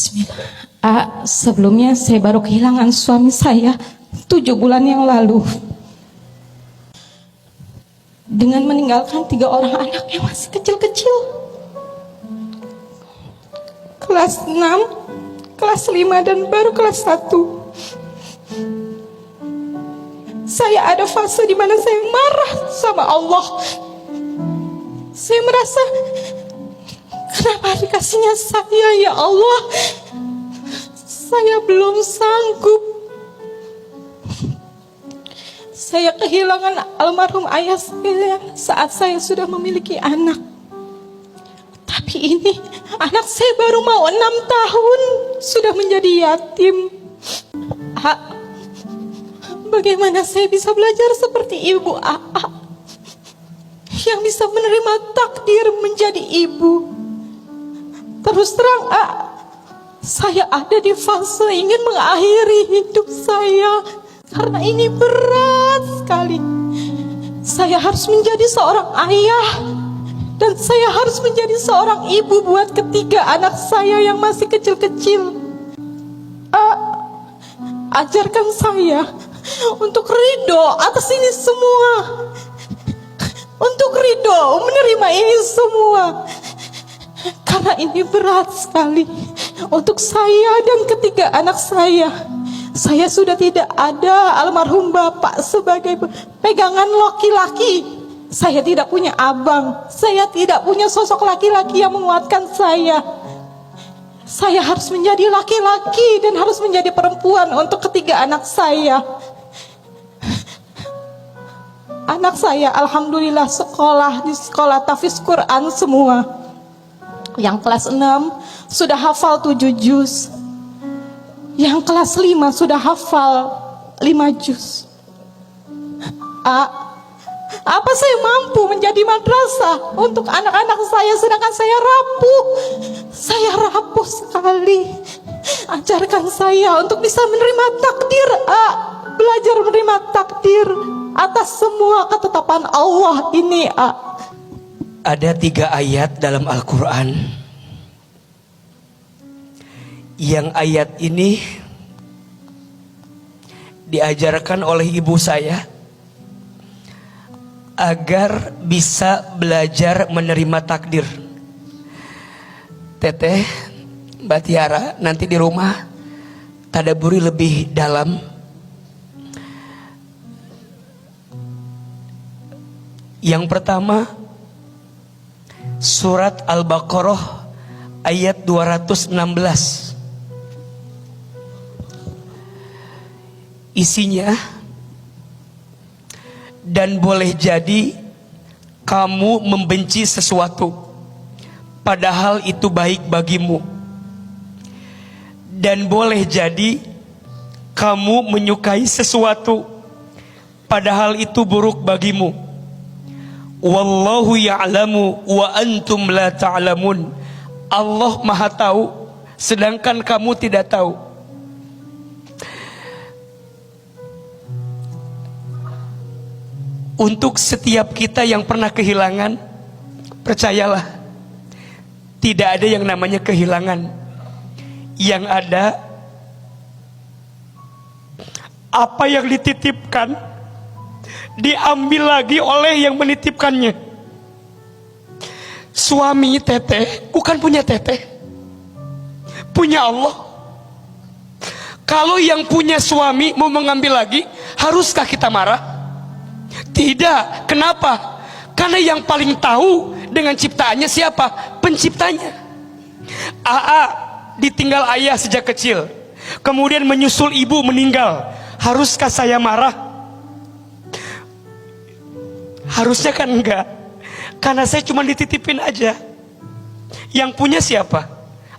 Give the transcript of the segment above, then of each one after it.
Bismillah. Sebelumnya saya baru kehilangan suami saya 7 bulan yang lalu dengan meninggalkan 3 orang anak yang masih kecil-kecil, kelas 6, kelas 5 dan baru kelas 1. Saya ada fase di mana saya marah sama Allah. Saya merasa, kenapa dikasihnya saya ya Allah? Saya belum sanggup. Saya kehilangan almarhum ayah saya saat saya sudah memiliki anak. Tapi ini anak saya baru mau 6 tahun sudah menjadi yatim. Bagaimana saya bisa belajar seperti ibu AA yang bisa menerima takdir menjadi ibu? Terus terang saya ada di fase ingin mengakhiri hidup saya karena ini berat sekali. Saya harus menjadi seorang ayah dan saya harus menjadi seorang ibu buat ketiga anak saya yang masih kecil-kecil. Ajarkan saya untuk ridho atas ini semua, untuk ridho menerima ini semua, karena ini berat sekali untuk saya dan ketiga anak saya. Saya sudah tidak ada almarhum bapak sebagai pegangan laki-laki. Saya tidak punya abang, saya tidak punya sosok laki-laki yang menguatkan saya. Saya harus menjadi laki-laki dan harus menjadi perempuan untuk ketiga anak saya. Anak saya alhamdulillah sekolah di sekolah tahfiz Quran semua. Yang kelas 6 sudah hafal 7 juz. Yang kelas 5 sudah hafal 5 juz. Apa saya mampu menjadi madrasah untuk anak-anak saya sedangkan saya rapuh? Saya rapuh sekali. Ajarkan saya untuk bisa menerima takdir, belajar menerima takdir atas semua ketetapan Allah ini. Ada 3 ayat dalam Al-Quran. Yang ayat ini diajarkan oleh ibu saya agar bisa belajar menerima takdir. Teteh, Mbak Tiara, nanti di rumah tadaburi lebih dalam. Yang pertama, surat Al-Baqarah ayat 216. Isinya, dan boleh jadi kamu membenci sesuatu padahal itu baik bagimu, dan boleh jadi kamu menyukai sesuatu padahal itu buruk bagimu. Wallahu ya'lamu wa antum la ta'lamun. Allah Maha tahu sedangkan kamu tidak tahu. Untuk setiap kita yang pernah kehilangan, percayalah, tidak ada yang namanya kehilangan. Yang ada, apa yang dititipkan diambil lagi oleh yang menitipkannya. Suami teteh bukan punya teteh, punya Allah. Kalau yang punya suami mau mengambil lagi, haruskah kita marah? Tidak. Kenapa? Karena yang paling tahu dengan ciptaannya siapa? Penciptanya. Ditinggal ayah sejak kecil, kemudian menyusul ibu meninggal. Haruskah saya marah? Harusnya kan enggak, karena saya cuma dititipin aja. Yang punya siapa?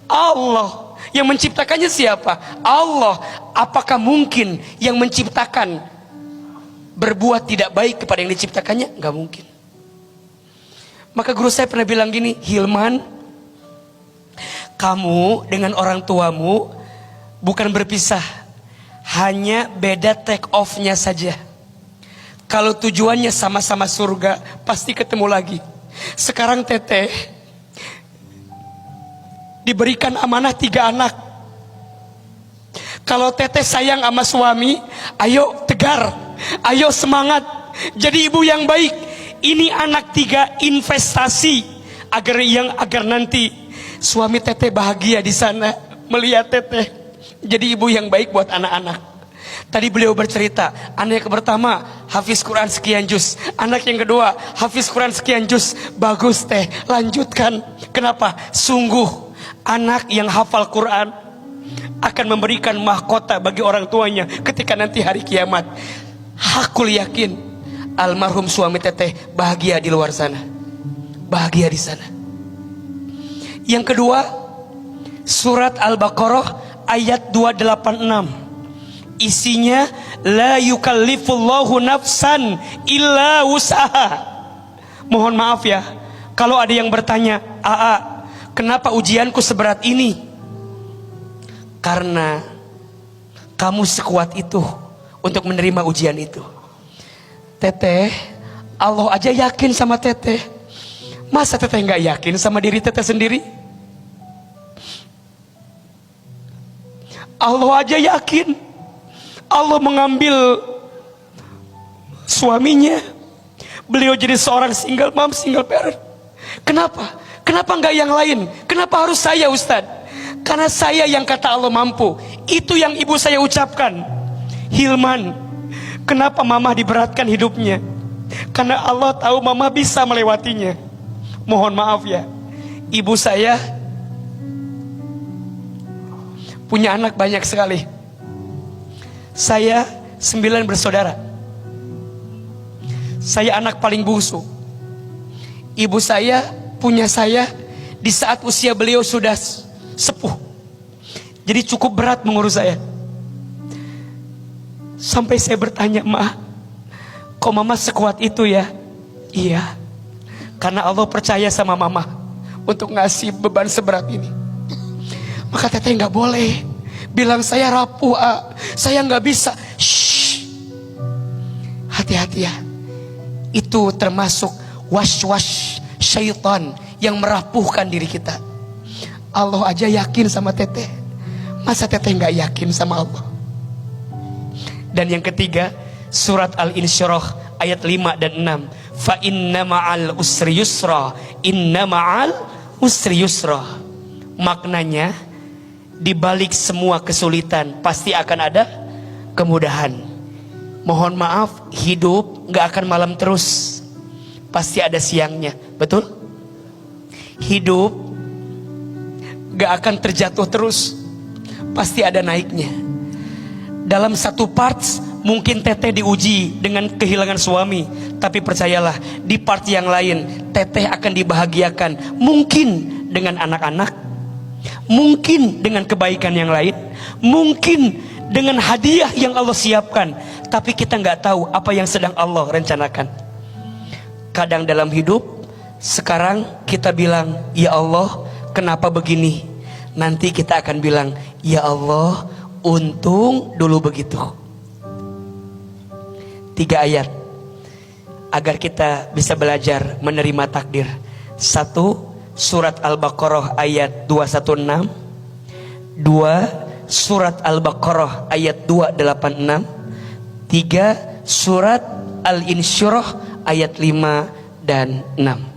Allah. Yang menciptakannya siapa? Allah. Apakah mungkin yang menciptakan berbuat tidak baik kepada yang diciptakannya? Enggak mungkin. Maka guru saya pernah bilang gini, Hilman, kamu dengan orang tuamu bukan berpisah, hanya beda take off-nya saja. Kalau tujuannya sama-sama surga, pasti ketemu lagi. Sekarang teteh diberikan amanah 3 anak. Kalau teteh sayang sama suami, ayo tegar, ayo semangat, jadi ibu yang baik. Ini anak 3 investasi agar nanti suami teteh bahagia di sana melihat teteh jadi ibu yang baik buat anak-anak. Tadi beliau bercerita, anak yang pertama hafiz Quran sekian juz, anak yang kedua hafiz Quran sekian juz. Bagus teh, lanjutkan. Kenapa? Sungguh anak yang hafal Quran akan memberikan mahkota bagi orang tuanya ketika nanti hari kiamat. Hakul yakin almarhum suami teteh bahagia di luar sana, bahagia di sana. Yang kedua, surat Al-Baqarah ayat 286. Isinya la yukallifullahu nafsan illa wus'aha. Mohon maaf ya kalau ada yang bertanya, "Aa, kenapa ujianku seberat ini?" Karena kamu sekuat itu untuk menerima ujian itu. Teteh, Allah aja yakin sama teteh. Masa teteh nggak yakin sama diri teteh sendiri? Allah aja yakin. Allah mengambil suaminya, beliau jadi seorang single mom, single parent. Kenapa? Kenapa nggak yang lain? Kenapa harus saya, Ustadz? Karena saya yang kata Allah mampu. Itu yang ibu saya ucapkan. Hilman, kenapa mama diberatkan hidupnya? Karena Allah tahu mama bisa melewatinya. Mohon maaf ya, ibu saya punya anak banyak sekali. Saya 9 bersaudara. Saya anak paling bungsu. Ibu saya punya saya di saat usia beliau sudah sepuh. Jadi cukup berat mengurus saya. Sampai saya bertanya, "Ma, kok mama sekuat itu ya?" Iya, karena Allah percaya sama mama untuk ngasih beban seberat ini. Maka teteh nggak boleh bilang saya rapuh, saya nggak bisa. Shh, hati-hati ya. Itu termasuk was-was syaitan yang merapuhkan diri kita. Allah aja yakin sama teteh, masa teteh nggak yakin sama Allah? Dan yang ketiga, surat Al-Insyirah ayat 5 dan 6. Fa inna ma'al usri yusra, inna ma'al usri yusra. Maknanya, di balik semua kesulitan pasti akan ada kemudahan. Mohon maaf, hidup gak akan malam terus, pasti ada siangnya. Betul? Hidup gak akan terjatuh terus, pasti ada naiknya. Dalam satu parts mungkin teteh diuji dengan kehilangan suami, tapi percayalah di part yang lain teteh akan dibahagiakan. Mungkin dengan anak-anak, mungkin dengan kebaikan yang lain, mungkin dengan hadiah yang Allah siapkan. Tapi kita nggak tahu apa yang sedang Allah rencanakan. Kadang dalam hidup, sekarang kita bilang, "Ya Allah, kenapa begini?" Nanti kita akan bilang, "Ya Allah, untung dulu begitu." 3 ayat agar kita bisa belajar menerima takdir. 1, surat Al-Baqarah ayat 216. 2, surat Al-Baqarah ayat 286. 3, surat Al-Insyirah ayat 5 dan 6.